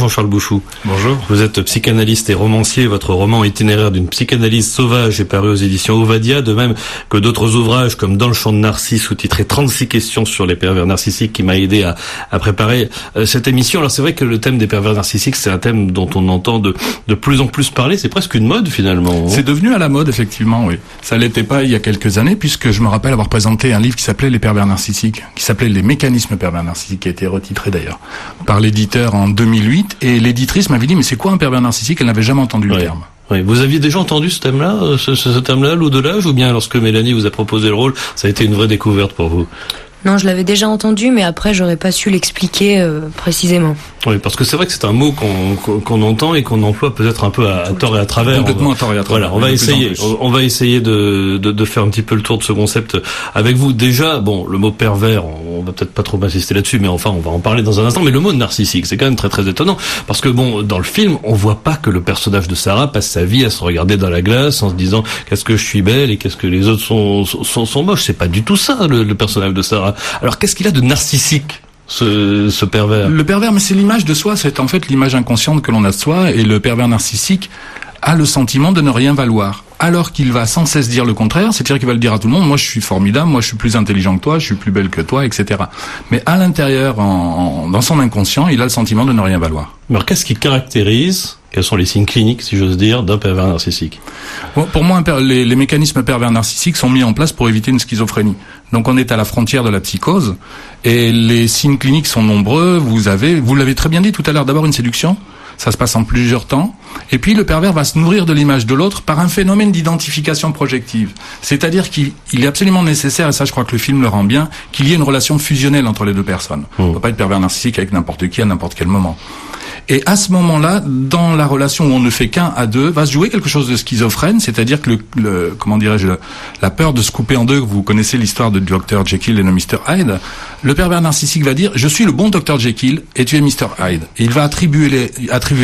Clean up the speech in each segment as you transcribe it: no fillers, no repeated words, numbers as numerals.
Jean-Charles Bouchou. Bonjour. Vous êtes psychanalyste et romancier. Votre roman Itinéraire d'une psychanalyse sauvage est paru aux éditions Ovadia, de même que d'autres ouvrages comme Dans le champ de Narcisse, sous-titré 36 questions sur les pervers narcissiques, qui m'a aidé à préparer cette émission. Alors c'est vrai que le thème des pervers narcissiques, c'est un thème dont on entend de plus en plus parler. C'est presque une mode finalement. C'est devenu à la mode, effectivement, oui. Ça l'était pas il y a quelques années, puisque je me rappelle avoir présenté un livre qui s'appelait Les pervers narcissiques, qui s'appelait Les mécanismes pervers narcissiques, qui a été retitré d'ailleurs par l'éditeur en 2008. Et l'éditrice m'avait dit, mais c'est quoi un pervers narcissique? Elle n'avait jamais entendu le terme. Oui. Vous aviez déjà entendu ce thème-là, ce thème-là, l'au-delà, ou bien lorsque Mélanie vous a proposé le rôle, ça a été une vraie découverte pour vous? Non, je l'avais déjà entendu, mais après, j'aurais pas su l'expliquer précisément. Oui, parce que c'est vrai que c'est un mot qu'on entend et qu'on emploie peut-être un peu à tort et à travers. Complètement à tort et à travers. Voilà, on va essayer de faire un petit peu le tour de ce concept avec vous. Déjà, bon, le mot pervers, on va peut-être pas trop insister là-dessus, mais enfin, on va en parler dans un instant. Mais le mot narcissique, c'est quand même très très étonnant, parce que bon, dans le film, on voit pas que le personnage de Sarah passe sa vie à se regarder dans la glace en se disant qu'est-ce que je suis belle et qu'est-ce que les autres sont moches. C'est pas du tout ça le personnage de Sarah. Alors qu'est-ce qu'il a de narcissique, ce pervers? Le pervers, mais c'est l'image de soi, c'est en fait l'image inconsciente que l'on a de soi, et le pervers narcissique a le sentiment de ne rien valoir, alors qu'il va sans cesse dire le contraire, c'est-à-dire qu'il va le dire à tout le monde, moi je suis formidable, moi je suis plus intelligent que toi, je suis plus belle que toi, etc. Mais à l'intérieur, dans son inconscient, il a le sentiment de ne rien valoir. Alors qu'est-ce qui caractérise, quels sont les signes cliniques, si j'ose dire, d'un pervers narcissique? Bon, pour moi, les mécanismes pervers narcissiques sont mis en place pour éviter une schizophrénie. Donc on est à la frontière de la psychose, et les signes cliniques sont nombreux. Vous l'avez très bien dit tout à l'heure, d'abord une séduction, ça se passe en plusieurs temps, et puis le pervers va se nourrir de l'image de l'autre par un phénomène d'identification projective. C'est-à-dire qu'il est absolument nécessaire, et ça je crois que le film le rend bien, qu'il y ait une relation fusionnelle entre les deux personnes. On ne peut pas être pervers narcissique avec n'importe qui à n'importe quel moment. Et à ce moment-là, dans la relation où on ne fait qu'un à deux, va se jouer quelque chose de schizophrène, c'est-à-dire que comment dirais-je, la peur de se couper en deux. Vous connaissez l'histoire de Dr Jekyll et de Mr Hyde. Le pervers narcissique va dire, je suis le bon Dr Jekyll et tu es Mr Hyde. Et il va attribuer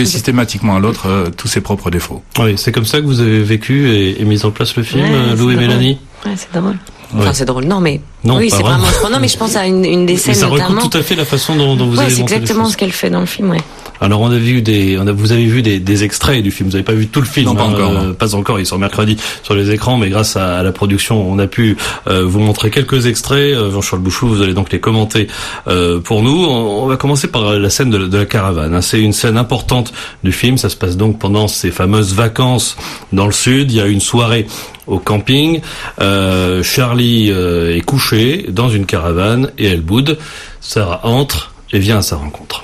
systématiquement à l'autre tous ses propres défauts. Oui, c'est comme ça que vous avez vécu et mis en place le film, Lou et Mélanie. Ouais, c'est drôle. Enfin, c'est drôle. Non, mais non, oui, c'est vraiment. Non, mais je pense à une des scènes notamment. Ça recoupe tout à fait la façon dont vous avez monté. C'est exactement ce qu'elle fait dans le film, ouais. Alors vous avez vu des extraits du film. Vous n'avez pas vu tout le film. Non, pas encore. Pas encore. Il sort mercredi sur les écrans, mais grâce à la production, on a pu vous montrer quelques extraits. Jean-Charles Bouchou, vous allez donc les commenter pour nous. On va commencer par la scène de la caravane. C'est une scène importante du film. Ça se passe donc pendant ces fameuses vacances dans le sud. Il y a une soirée au camping. Charlie est couché dans une caravane et elle boude. Sarah entre et vient à sa rencontre.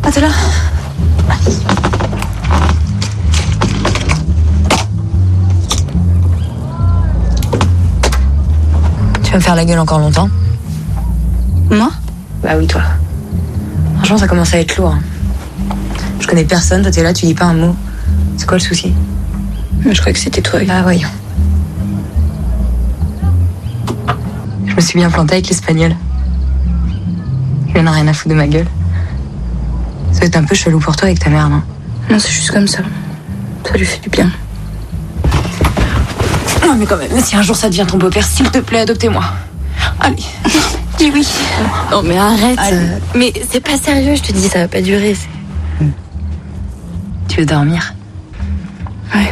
Ah, t'es là? Tu vas me faire la gueule encore longtemps? Moi? Bah oui, toi. Franchement, ça commence à être lourd. Je connais personne, toi t'es là, tu dis pas un mot. C'est quoi le souci? Je croyais que c'était toi. Ah, voyons. Je me suis bien plantée avec l'espagnol. Il en a rien à foutre de ma gueule. Ça va être un peu chelou pour toi avec ta mère, non? Non, c'est juste comme ça. Ça lui fait du bien. Non, mais quand même, si un jour ça devient ton beau-père, s'il te plaît, adoptez-moi. Allez, dis oui. Non, mais arrête. Mais c'est pas sérieux, je te dis, ça va pas durer. Tu veux dormir? Ouais.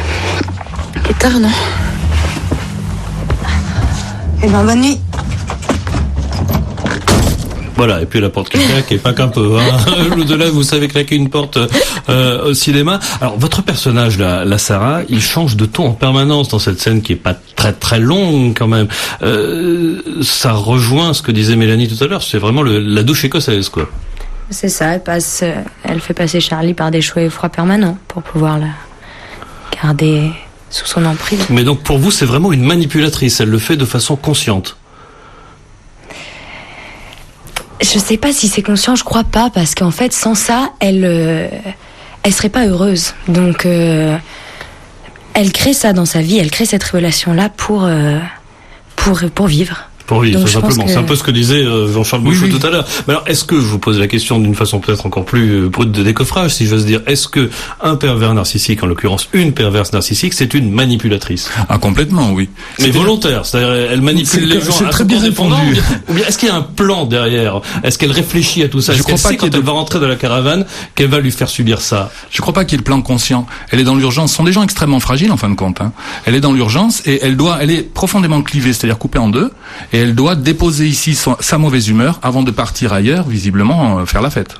Il est tard, non? Eh ben, bonne nuit. Voilà, et puis la porte qui claque, et pas qu'un peu. L'au-delà, vous savez claquer une porte au cinéma. Alors, votre personnage, la Sarah, il change de ton en permanence dans cette scène qui est pas très très longue quand même. Ça rejoint ce que disait Mélanie tout à l'heure, c'est vraiment la douche écossaise, quoi. C'est ça, elle fait passer Charlie par des choix et froids permanents pour pouvoir la garder sous son emprise. Mais donc pour vous, c'est vraiment une manipulatrice, elle le fait de façon consciente. Je sais pas si c'est conscient, je crois pas, parce qu'en fait, sans ça, elle serait pas heureuse. Donc, elle crée ça dans sa vie, elle crée cette relation-là pour vivre. Pour vivre, Donc, tout je pense simplement. que- C'est un peu ce que disait Jean-Charles Bouchot tout à l'heure. Mais alors, est-ce que, je vous pose la question d'une façon peut-être encore plus brute de décoffrage, si j'ose dire, est-ce que un pervers narcissique, en l'occurrence une perverse narcissique, c'est une manipulatrice? Ah, complètement, oui. Mais volontaire, c'est-à-dire elle manipule les gens. C'est à très son bien dépendant, répondu. ou bien est-ce qu'il y a un plan derrière? Est-ce qu'elle réfléchit à tout ça? Je Est-ce qu'elle crois pas sait qu'il y quand ait elle de- va rentrer dans la caravane qu'elle va lui faire subir ça? Je crois pas qu'il y ait le plan conscient. Elle est dans l'urgence. Ce sont des gens extrêmement fragiles, en fin de compte, hein. Elle est dans l'urgence et elle est profondément clivée, c'est-à-dire coupée en deux, et elle doit déposer ici sa mauvaise humeur avant de partir ailleurs, visiblement, faire la fête.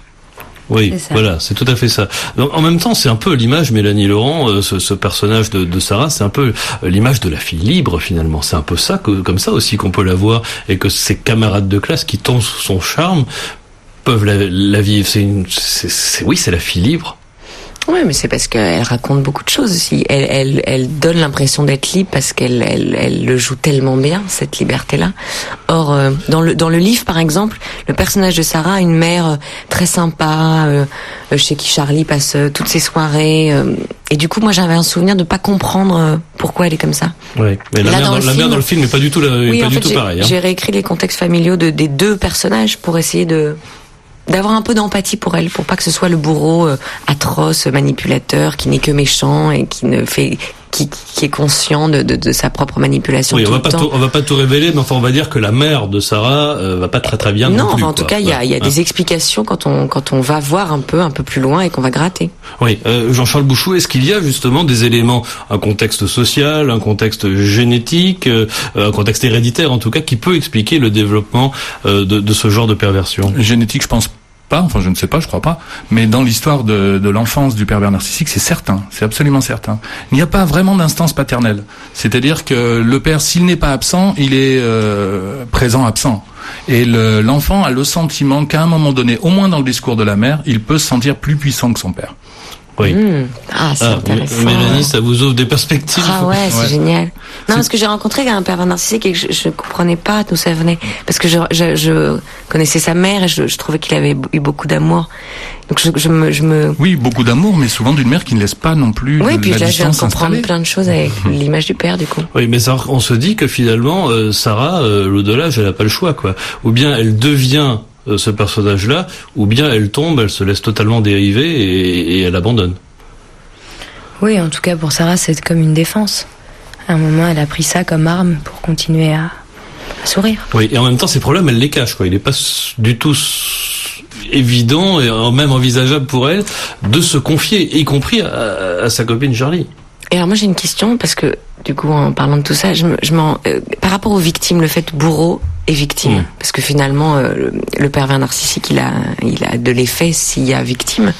Oui, C'est ça. voilà, c'est tout à fait ça. Donc, en même temps, c'est un peu l'image, Mélanie Laurent, ce personnage de Sarah, c'est un peu l'image de la fille libre, finalement. C'est un peu ça, comme ça aussi qu'on peut la voir, et que ses camarades de classe qui tombent sous son charme peuvent la vivre. Oui, c'est la fille libre. Oui, mais c'est parce qu'elle raconte beaucoup de choses aussi. Elle donne l'impression d'être libre parce elle le joue tellement bien, cette liberté-là. Or, dans le livre, par exemple, le personnage de Sarah a une mère très sympa, chez qui Charlie passe toutes ses soirées. Et du coup, moi, j'avais un souvenir de pas comprendre pourquoi elle est comme ça. Oui, mais la Là, mère, dans le la mère film- dans le film n'est pas du tout, Oui, pas en du fait, tout pareil. Hein. j'ai réécrit les contextes familiaux des deux personnages pour essayer d'avoir un peu d'empathie pour elle, pour pas que ce soit le bourreau atroce, manipulateur, qui n'est que méchant et qui ne fait qui est conscient de sa propre manipulation Oui, tout le temps. on va pas tout révéler, mais enfin on va dire que la mère de Sarah va pas très bien Non, non plus. enfin, en tout cas, il y a des explications quand on va voir un peu plus loin et qu'on va gratter. Oui, Jean-Charles Bouchot, est-ce qu'il y a justement des éléments, un contexte social, un contexte génétique, un contexte héréditaire en tout cas, qui peut expliquer le développement de ce genre de perversion? Génétique, je pense pas, enfin je ne sais pas, je crois pas, mais dans l'histoire de l'enfance du pervers narcissique, c'est certain, c'est absolument certain. Il n'y a pas vraiment d'instance paternelle. C'est-à-dire que le père, s'il n'est pas absent, il est présent absent. Et l'enfant a le sentiment qu'à un moment donné, au moins dans le discours de la mère, il peut se sentir plus puissant que son père. Oui. Ah, c'est intéressant. Mélanie, ça vous ouvre des perspectives. Ah ouais, c'est Ouais. génial. Non, parce que j'ai rencontré un pervers narcissique et que je comprenais pas d'où ça venait. Parce que je connaissais sa mère et je trouvais qu'il avait eu beaucoup d'amour. Donc je me... Oui, beaucoup d'amour, mais souvent d'une mère qui ne laisse pas non plus Oui, puis la là, je viens de distance comprendre s'installer. plein de choses avec l'image du père, du coup. Oui, mais ça, on se dit que finalement, Sarah, l'au-delà, elle a pas le choix, quoi. Ou bien elle devient ce personnage-là, ou bien elle tombe, elle se laisse totalement dériver et elle abandonne. Oui, en tout cas pour Sarah, c'est comme une défense. À un moment, elle a pris ça comme arme pour continuer à sourire. Oui, et en même temps, ces problèmes, elle les cache, quoi. Il n'est pas du tout évident et même envisageable pour elle de se confier, y compris à sa copine Charlie. Et alors moi j'ai une question parce que du coup en parlant de tout ça, par rapport aux victimes, le fait bourreau et victime, parce que finalement le pervers narcissique il a de l'effet s'il y a victime.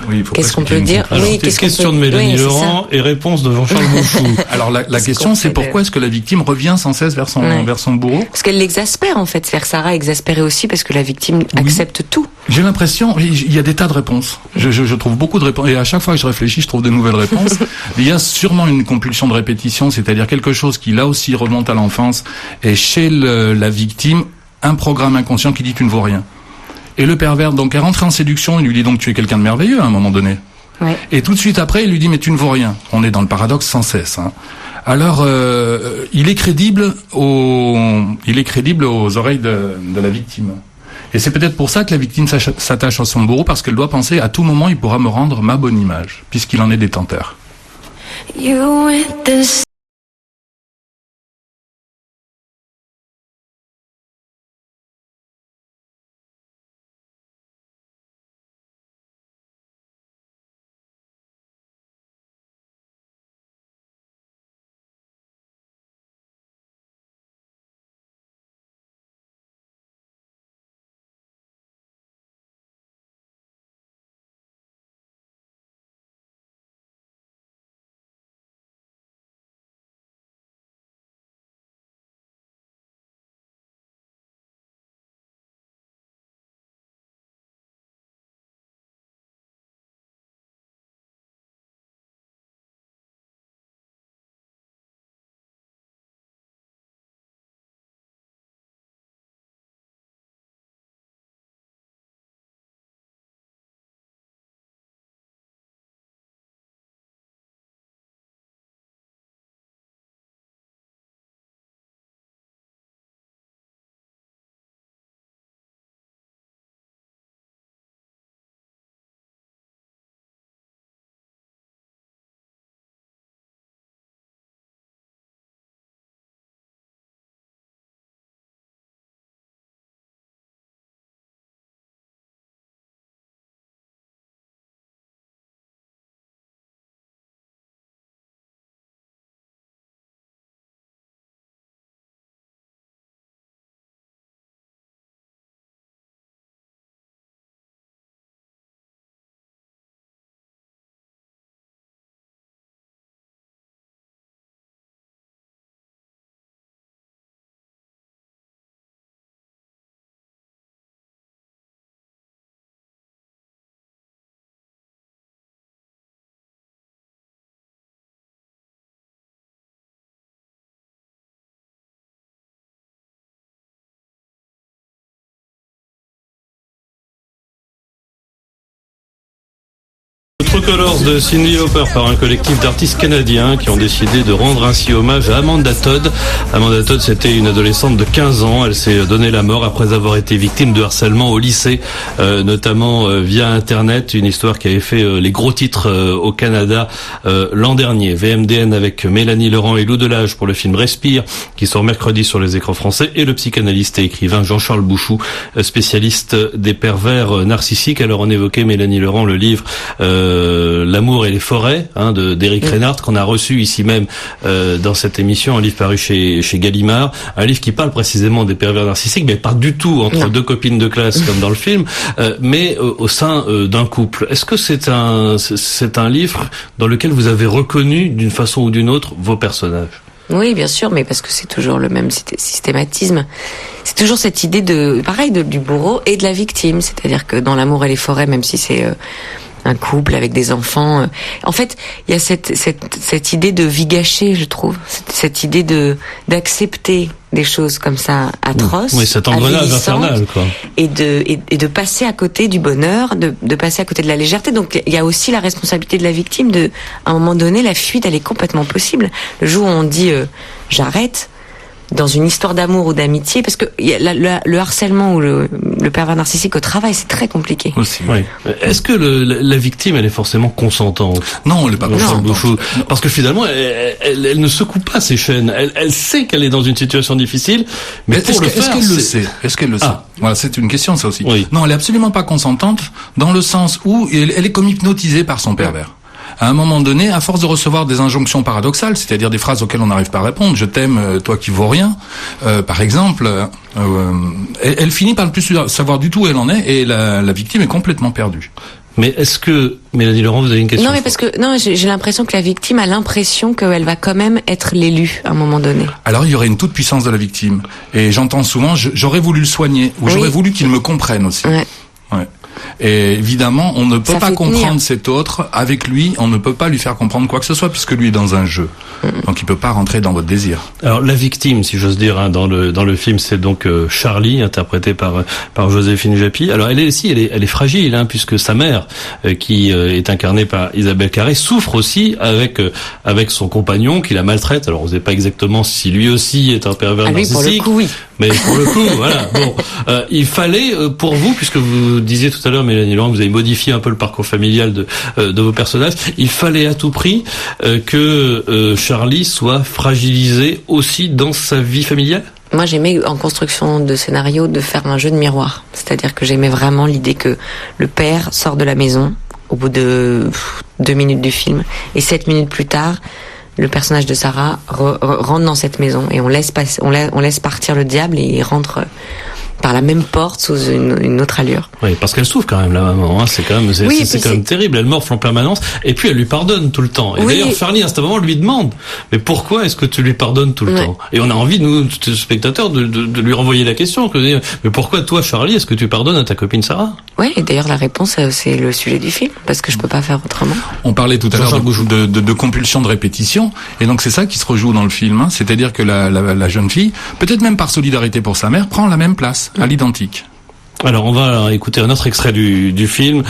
Oui, il faut Qu'est-ce pas qu'on peut dire? Alors, Oui, qu'est-ce qu'on question peut- de Mélanie oui, c'est Laurent et réponse de Jean-Charles Bouchou. Alors la Qu'est-ce question qu'on c'est fait pourquoi est-ce que la victime revient sans cesse vers son bourreau? Parce qu'elle l'exaspère en fait, c'est-à-dire Sarah est exaspérée aussi parce que la victime accepte tout. J'ai l'impression, il y a des tas de réponses. Je trouve beaucoup de réponses. Et à chaque fois que je réfléchis, je trouve de nouvelles réponses. Il y a sûrement une compulsion de répétition, c'est-à-dire quelque chose qui là aussi remonte à l'enfance. Et chez la victime, un programme inconscient qui dit tu ne vaux rien. Et le pervers, donc, est rentré en séduction, il lui dit donc tu es quelqu'un de merveilleux à un moment donné. Ouais. Et tout de suite après, il lui dit mais tu ne vaux rien. On est dans le paradoxe sans cesse. Hein. Alors, il est crédible aux oreilles de la victime. Et c'est peut-être pour ça que la victime s'attache à son bourreau, parce qu'elle doit penser à tout moment il pourra me rendre ma bonne image, puisqu'il en est détenteur. You with this True Colors de Cyndi Lauper par un collectif d'artistes canadiens qui ont décidé de rendre ainsi hommage à Amanda Todd. Amanda Todd, c'était une adolescente de 15 ans. Elle s'est donnée la mort après avoir été victime de harcèlement au lycée, notamment via Internet. Une histoire qui avait fait les gros titres au Canada l'an dernier. VMDN avec Mélanie Laurent et Lou Delage pour le film Respire, qui sort mercredi sur les écrans français, et le psychanalyste et écrivain Jean-Charles Bouchou, spécialiste des pervers narcissiques. Alors on évoquait, Mélanie Laurent, le livre L'amour et les forêts d'Éric Reynard, qu'on a reçu ici même dans cette émission, un livre paru chez Gallimard, un livre qui parle précisément des pervers narcissiques, mais pas du tout entre deux copines de classe comme dans le film, mais au sein d'un couple. Est-ce que c'est un livre dans lequel vous avez reconnu d'une façon ou d'une autre vos personnages? Oui, bien sûr, mais parce que c'est toujours le même systématisme. C'est toujours cette idée du bourreau et de la victime. C'est-à-dire que dans L'amour et les forêts, même si c'est un couple avec des enfants, en fait, il y a cette idée de vie gâchée, je trouve. Cette idée d'accepter des choses comme ça atroces, oui, cet engrenage infernal, quoi. Et de passer à côté du bonheur, de passer à côté de la légèreté. Donc il y a aussi la responsabilité de la victime à un moment donné, la fuite, elle est complètement possible. Le jour où on dit j'arrête, dans une histoire d'amour ou d'amitié, parce que le harcèlement ou le pervers narcissique au travail, c'est très compliqué. Aussi. Oui. Est-ce que la victime, elle est forcément consentante? Non, elle est pas consentante. Parce que finalement, elle ne secoue pas ses chaînes. Elle sait qu'elle est dans une situation difficile, mais est-ce qu'elle le sait? Voilà, c'est une question, ça aussi. Oui. Non, elle est absolument pas consentante, dans le sens où elle est comme hypnotisée par son pervers. À un moment donné, à force de recevoir des injonctions paradoxales, c'est-à-dire des phrases auxquelles on n'arrive pas à répondre, je t'aime, toi qui vaux rien, par exemple, elle finit par ne plus savoir du tout où elle en est, et la victime est complètement perdue. Mais est-ce que, Mélanie Laurent, vous avez une question? Non, mais parce que, j'ai l'impression que la victime a l'impression qu'elle va quand même être l'élu à un moment donné. Alors, il y aurait une toute puissance de la victime. Et j'entends souvent, j'aurais voulu le soigner, ou j'aurais voulu qu'il me comprenne aussi. Ouais. Et évidemment, on ne peut pas comprendre cet autre. Avec lui, on ne peut pas lui faire comprendre quoi que ce soit, puisque lui est dans un jeu. Donc il peut pas rentrer dans votre désir. Alors la victime, si j'ose dire, dans le film, c'est donc Charlie, interprétée par Joséphine Japy. Alors elle est fragile, puisque sa mère, qui est incarnée par Isabelle Carré, souffre aussi avec son compagnon qui la maltraite. Alors on ne sait pas exactement si lui aussi est un pervers narcissique. Pour le coup, oui. Mais pour le coup, voilà. Bon, il fallait pour vous, puisque vous disiez tout à l'heure, Mélanie Laurent, vous avez modifié un peu le parcours familial de vos personnages. Il fallait à tout prix que Charlie soit fragilisé aussi dans sa vie familiale. Moi, j'aimais, en construction de scénario, de faire un jeu de miroir. C'est-à-dire que j'aimais vraiment l'idée que le père sort de la maison au bout de 2 minutes du film, et 7 minutes plus tard, le personnage de Sarah rentre dans cette maison, et on laisse partir le diable, et il rentre par la même porte sous une autre allure. Oui, parce qu'elle souffre quand même, la maman. C'est quand même terrible. Elle morfle en permanence, et puis elle lui pardonne tout le temps. Et d'ailleurs, Charlie, à ce moment, lui demande: mais pourquoi est-ce que tu lui pardonnes tout le temps? Et on a envie, nous, spectateurs, de lui renvoyer la question. Mais pourquoi toi, Charlie, est-ce que tu pardonnes à ta copine Sarah? Oui, et d'ailleurs, la réponse, c'est le sujet du film, parce que je peux pas faire autrement. On parlait tout à l'heure de compulsion de répétition, et donc c'est ça qui se rejoue dans le film. C'est-à-dire que la jeune fille, peut-être même par solidarité pour sa mère, prend la même place, à l'identique. Alors on va écouter un autre extrait du film.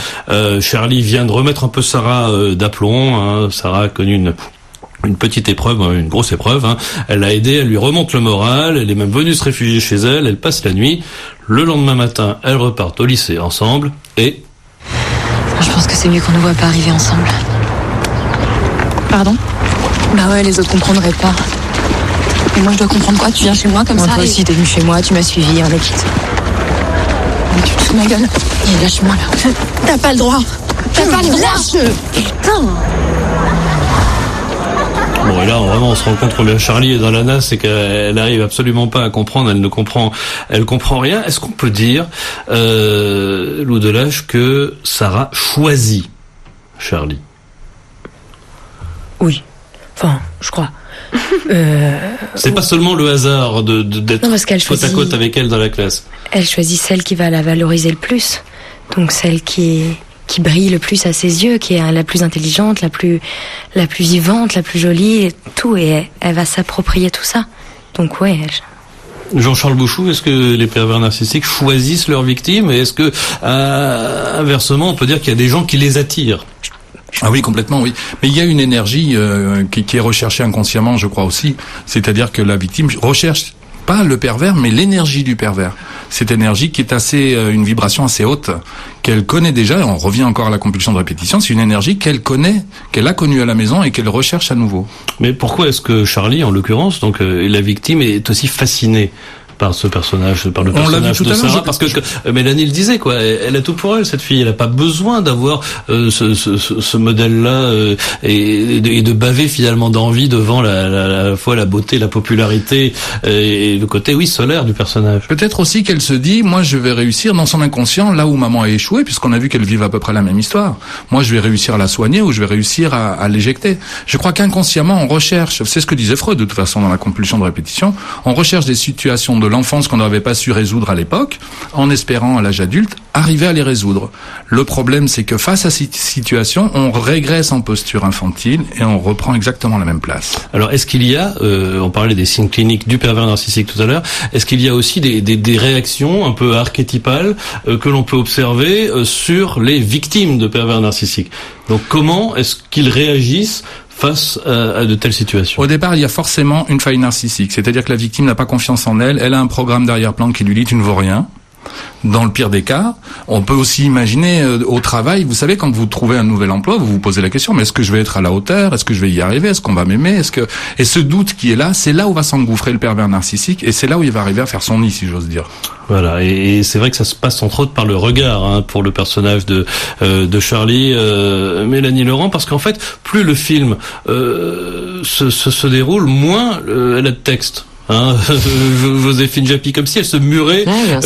Charlie vient de remettre un peu Sarah d'aplomb. Sarah a connu une petite épreuve, une grosse épreuve. Elle l'a aidée, elle lui remonte le moral. Elle est même venue se réfugier chez elle. Elle passe la nuit. Le lendemain matin, elles repartent au lycée ensemble et... Je pense que c'est mieux qu'on ne voit pas arriver ensemble. Pardon? Bah ouais, les autres comprendraient pas. Et moi, je dois comprendre quoi? Tu viens chez moi comme ça? Toi aussi, t'es venu chez moi, tu m'as suivi, on est quitte. Mais tu te fous de ma gueule. Et lâche-moi là. T'as pas le droit. T'as pas le droit. Putain. Bon, et là, vraiment, on se rend compte combien Charlie est dans la nasse, c'est qu'elle arrive absolument pas à comprendre, elle comprend rien. Est-ce qu'on peut dire, Lou Delage, que Sarah choisit Charlie? Oui. Enfin, je crois. C'est pas seulement le hasard d'être côte à côte avec elle dans la classe. Elle choisit celle qui va la valoriser le plus. Donc celle qui brille le plus à ses yeux, qui est la plus intelligente, la plus vivante, la plus jolie, et tout. Et elle va s'approprier tout ça. Donc ouais, Jean-Charles Bouchou, est-ce que les pervers narcissiques choisissent leurs victimes, et est-ce que inversement on peut dire qu'il y a des gens qui les attirent? Ah oui, complètement, oui. Mais il y a une énergie qui est recherchée inconsciemment, je crois aussi. C'est-à-dire que la victime recherche pas le pervers, mais l'énergie du pervers. Cette énergie qui est une vibration assez haute, qu'elle connaît déjà, et on revient encore à la compulsion de répétition, c'est une énergie qu'elle connaît, qu'elle a connue à la maison et qu'elle recherche à nouveau. Mais pourquoi est-ce que Charlie, en l'occurrence, donc la victime, est aussi fascinée par ce personnage, par le personnage de Sarah, parce que Mélanie le disait, quoi, elle a tout pour elle, cette fille, elle a pas besoin d'avoir ce modèle-là et de baver finalement d'envie devant la fois la beauté, la popularité et le côté solaire du personnage. Peut-être aussi qu'elle se dit, moi je vais réussir dans son inconscient là où maman a échoué, puisqu'on a vu qu'elle vivent à peu près la même histoire. Moi je vais réussir à la soigner ou je vais réussir à l'éjecter. Je crois qu'inconsciemment on recherche, c'est ce que disait Freud de toute façon dans la compulsion de répétition, on recherche des situations de l'enfance qu'on n'avait pas su résoudre à l'époque, en espérant à l'âge adulte arriver à les résoudre. Le problème, c'est que face à cette situation, on régresse en posture infantile et on reprend exactement la même place. Alors, est-ce qu'il y a, on parlait des signes cliniques du pervers narcissique tout à l'heure, est-ce qu'il y a aussi des réactions un peu archétypales que l'on peut observer sur les victimes de pervers narcissiques? Donc, comment est-ce qu'ils réagissent face à de telles situations? Au départ, il y a forcément une faille narcissique, c'est-à-dire que la victime n'a pas confiance en elle, elle a un programme d'arrière-plan qui lui dit « tu ne vaux rien ». Dans le pire des cas, on peut aussi imaginer au travail, vous savez, quand vous trouvez un nouvel emploi, vous vous posez la question, mais est-ce que je vais être à la hauteur? Est-ce que je vais y arriver? Est-ce qu'on va m'aimer? Et ce doute qui est là, c'est là où va s'engouffrer le pervers narcissique et c'est là où il va arriver à faire son nid, si j'ose dire. Voilà, et c'est vrai que ça se passe entre autres par le regard, pour le personnage de Charlie, Mélanie Laurent, parce qu'en fait, plus le film se déroule, moins elle a de texte. Joséphine Japy, comme si elle se murait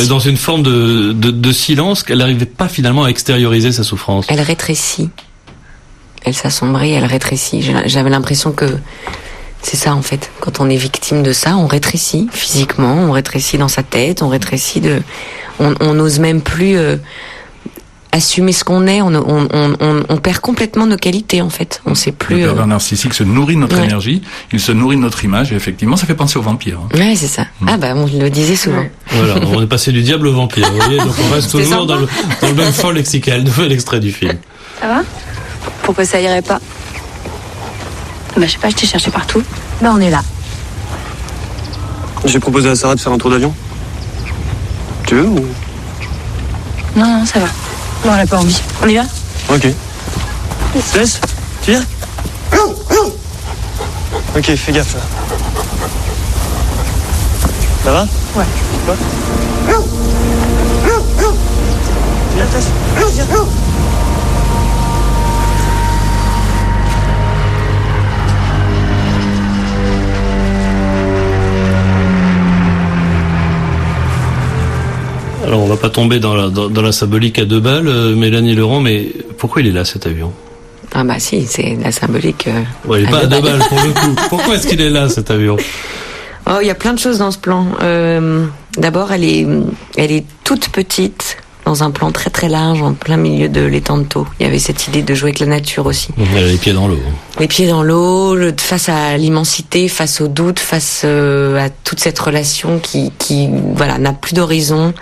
dans une forme de silence, qu'elle n'arrivait pas finalement à extérioriser sa souffrance. Elle rétrécit. Elle s'assombrit, elle rétrécit. J'avais l'impression que c'est ça en fait. Quand on est victime de ça, on rétrécit physiquement, on rétrécit dans sa tête, on rétrécit on n'ose même plus assumer ce qu'on est, on perd complètement nos qualités en fait. On sait plus. Le pervers narcissique se nourrit de notre énergie, il se nourrit de notre image et effectivement ça fait penser aux vampires. Ouais, c'est ça. Ah bah on le disait souvent. Voilà, on est passé du diable au vampire, vous voyez, donc on reste toujours dans le même champ lexical. Nouvel extrait du film. Ça va? Pourquoi ça irait pas? Bah je sais pas, je t'ai cherché partout. Bah on est là. J'ai proposé à Sarah de faire un tour d'avion. Tu veux ou... Non, ça va. Non, elle a pas envie. On y va? Ok. Laisse, tu viens? Ok, fais gaffe là. Ça va? Ouais. Quoi? Viens, Tess. Viens. Alors on va pas tomber dans la symbolique à 2 balles, Mélanie Laurent, mais pourquoi il est là cet avion? Ah bah si, c'est la symbolique. Ouais, il est pas à 2 balles pour le coup. Pourquoi est-ce qu'il est là cet avion? Oh, il y a plein de choses dans ce plan. D'abord, elle est toute petite dans un plan très très large en plein milieu de l'étang de Thau. Il y avait cette idée de jouer avec la nature aussi. Elle a les pieds dans l'eau. Les pieds dans l'eau, face à l'immensité, face au doute, face à toute cette relation qui voilà, n'a plus d'horizon,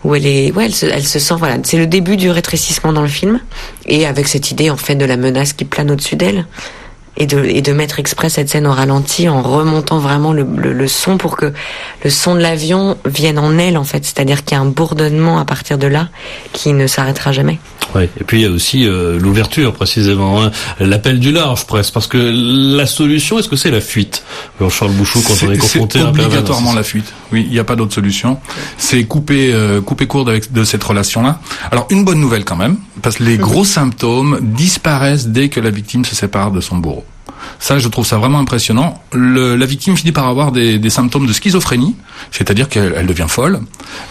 où elle se sent, voilà, c'est le début du rétrécissement dans le film, et avec cette idée en fait de la menace qui plane au-dessus d'elle, et de mettre exprès cette scène au ralenti en remontant vraiment le son pour que le son de l'avion vienne en elle en fait, c'est-à-dire qu'il y a un bourdonnement à partir de là qui ne s'arrêtera jamais. Oui, et puis il y a aussi l'ouverture précisément, l'appel du large presque, parce que la solution, est-ce que c'est la fuite? Jean-Charles Bouchou, quand on est confronté à un pervers, obligatoirement la fuite. Oui, il n'y a pas d'autre solution. C'est couper court de cette relation-là. Alors une bonne nouvelle quand même, parce que les gros symptômes disparaissent dès que la victime se sépare de son bourreau. Ça, je trouve ça vraiment impressionnant. La victime finit par avoir des symptômes de schizophrénie, c'est-à-dire qu'elle devient folle,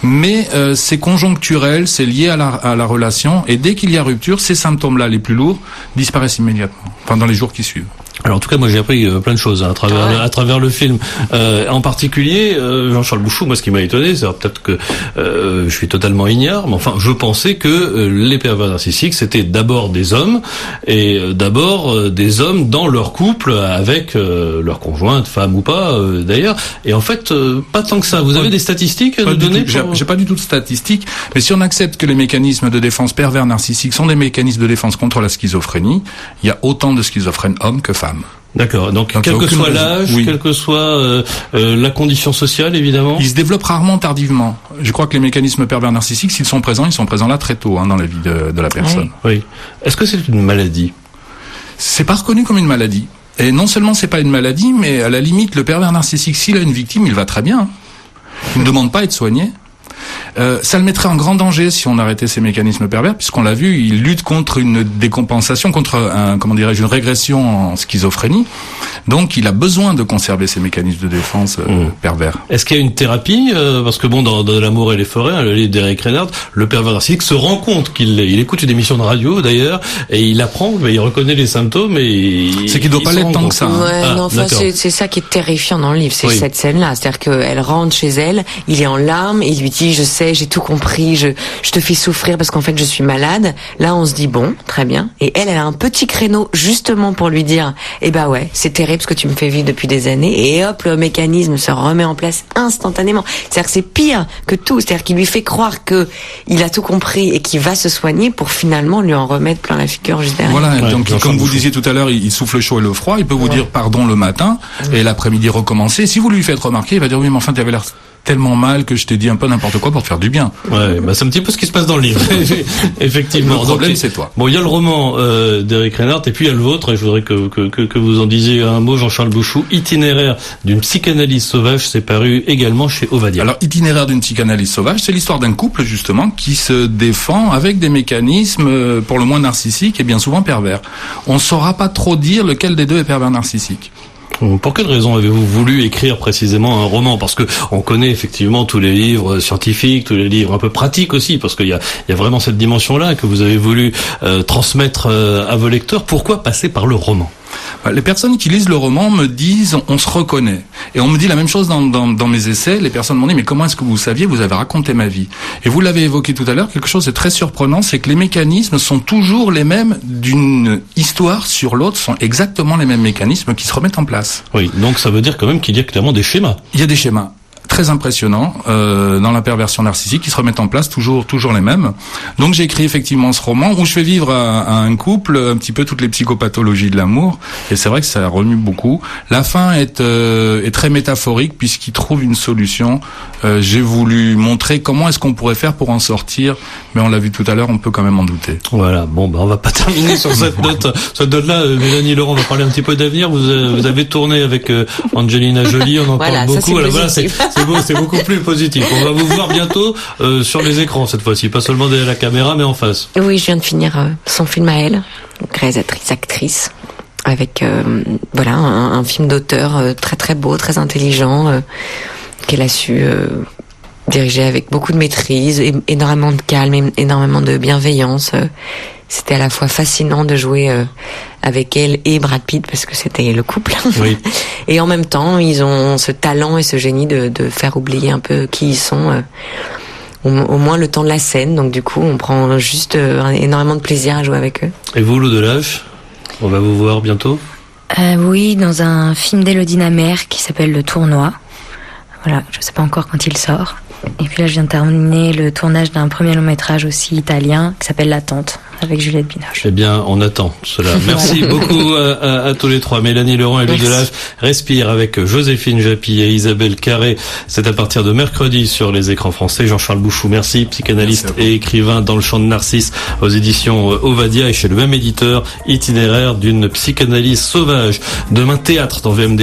mais c'est conjoncturel, c'est lié à la relation, et dès qu'il y a rupture, ces symptômes-là, les plus lourds, disparaissent immédiatement, enfin dans les jours qui suivent. Alors en tout cas, moi j'ai appris plein de choses à travers le film. En particulier, Jean-Charles Bouchou, moi ce qui m'a étonné, c'est peut-être que je suis totalement ignare, mais enfin je pensais que les pervers narcissiques c'était d'abord des hommes et d'abord des hommes dans leur couple avec leur conjointe, femme ou pas d'ailleurs. Et en fait, pas tant que ça. Vous avez des statistiques à nous donner? J'ai pas du tout de statistiques, mais si on accepte que les mécanismes de défense pervers narcissiques sont des mécanismes de défense contre la schizophrénie, il y a autant de schizophrènes hommes que femmes. D'accord. Donc quel que soit l'âge, quelle que soit la condition sociale, évidemment. Ils se développent rarement tardivement. Je crois que les mécanismes pervers narcissiques, s'ils sont présents, ils sont présents là très tôt dans la vie de la personne. Oui. Est-ce que c'est une maladie? C'est pas reconnu comme une maladie. Et non seulement c'est pas une maladie, mais à la limite, le pervers narcissique, s'il a une victime, il va très bien. Il ne demande pas à être soigné. Ça le mettrait en grand danger si on arrêtait ces mécanismes pervers, puisqu'on l'a vu, il lutte contre une décompensation, contre une régression en schizophrénie. Donc, il a besoin de conserver ces mécanismes de défense pervers. Est-ce qu'il y a une thérapie parce que bon, dans L'amour et les forêts, le livre d'Eric Reinhardt, le pervers narcissique se rend compte qu'il écoute une émission de radio d'ailleurs, et il apprend, il reconnaît les symptômes et c'est qu'il doit pas l'être tant que ça. Ouais, c'est ça qui est terrifiant dans le livre, c'est cette scène-là, c'est-à-dire qu'elle rentre chez elle, il est en larmes, il lui dit je sais, j'ai tout compris, je te fais souffrir parce qu'en fait je suis malade. Là on se dit bon, très bien. Et elle a un petit créneau justement pour lui dire ouais, c'est terrible ce que tu me fais vivre depuis des années. Et hop, le mécanisme se remet en place instantanément. C'est-à-dire que c'est pire que tout. C'est-à-dire qu'il lui fait croire que il a tout compris et qu'il va se soigner pour finalement lui en remettre plein la figure juste derrière. Voilà, donc comme vous disiez tout à l'heure, il souffle le chaud et le froid. Il peut vous dire pardon le matin et l'après-midi recommencer. Si vous lui faites remarquer, il va dire oui mais enfin tu avais l'air tellement mal que je t'ai dit un peu n'importe quoi pour te faire du bien. Ouais, c'est un petit peu ce qui se passe dans le livre. Effectivement. Le problème, c'est toi. Bon, il y a le roman d'Eric Reinhardt et puis il y a le vôtre, et je voudrais que vous en disiez un mot, Jean-Charles Bouchou. Itinéraire d'une psychanalyse sauvage, c'est paru également chez Ovadia. Alors, Itinéraire d'une psychanalyse sauvage, c'est l'histoire d'un couple, justement, qui se défend avec des mécanismes, pour le moins narcissiques et bien souvent pervers. On ne saura pas trop dire lequel des deux est pervers narcissique. Pour quelle raison avez-vous voulu écrire précisément un roman? Parce que on connaît effectivement tous les livres scientifiques, tous les livres un peu pratiques aussi, parce qu'il y a vraiment cette dimension-là que vous avez voulu transmettre à vos lecteurs. Pourquoi passer par le roman? Les personnes qui lisent le roman me disent on se reconnaît. Et on me dit la même chose dans mes essais. Les personnes m'ont dit mais comment est-ce que vous saviez? Vous avez raconté ma vie. Et vous l'avez évoqué tout à l'heure, quelque chose de très surprenant, c'est que les mécanismes sont toujours les mêmes d'une histoire sur l'autre, sont exactement les mêmes mécanismes qui se remettent en place. Oui, donc ça veut dire quand même qu'il y a clairement des schémas. Il y a des schémas très impressionnants dans la perversion narcissique qui se remettent en place, toujours les mêmes. Donc j'ai écrit effectivement ce roman où je fais vivre à un couple un petit peu toutes les psychopathologies de l'amour, et c'est vrai que ça remue beaucoup. La fin est très métaphorique puisqu'il trouve une solution. J'ai voulu montrer comment est-ce qu'on pourrait faire pour en sortir, mais on l'a vu tout à l'heure, on peut quand même en douter. Voilà, bon on va pas terminer sur cette note-là. Mélanie Laurent, on va parler un petit peu d'avenir. Vous avez tourné avec Angelina Jolie, on en parle beaucoup. Voilà, c'est beaucoup plus positif. On va vous voir bientôt sur les écrans cette fois-ci, pas seulement derrière la caméra, mais en face. Oui, je viens de finir son film à elle, réalisatrice, actrice, avec un film d'auteur très très beau, très intelligent, qu'elle a su diriger avec beaucoup de maîtrise, énormément de calme, énormément de bienveillance. C'était à la fois fascinant de jouer avec elle et Brad Pitt parce que c'était le couple. Oui. Et en même temps, ils ont ce talent et ce génie de faire oublier un peu qui ils sont, au moins le temps de la scène. Donc du coup, on prend juste énormément de plaisir à jouer avec eux. Et vous, Lou Delage, on va vous voir bientôt? Oui, dans un film d'Élodie Namer qui s'appelle Le Tournoi. Voilà, je sais pas encore quand il sort. Et puis là, je viens de terminer le tournage d'un premier long-métrage aussi italien qui s'appelle L'Attente, avec Juliette Binoche. Eh bien, on attend cela. Merci beaucoup à tous les trois. Mélanie Laurent et Lou Delage. Respire avec Joséphine Japy et Isabelle Carré. C'est à partir de mercredi sur les écrans français. Jean-Charles Bouchou, merci. Psychanalyste et écrivain dans le champ de Narcisse aux éditions Ovadia et chez le même éditeur, Itinéraire d'une psychanalyse sauvage. Demain, théâtre dans VMD.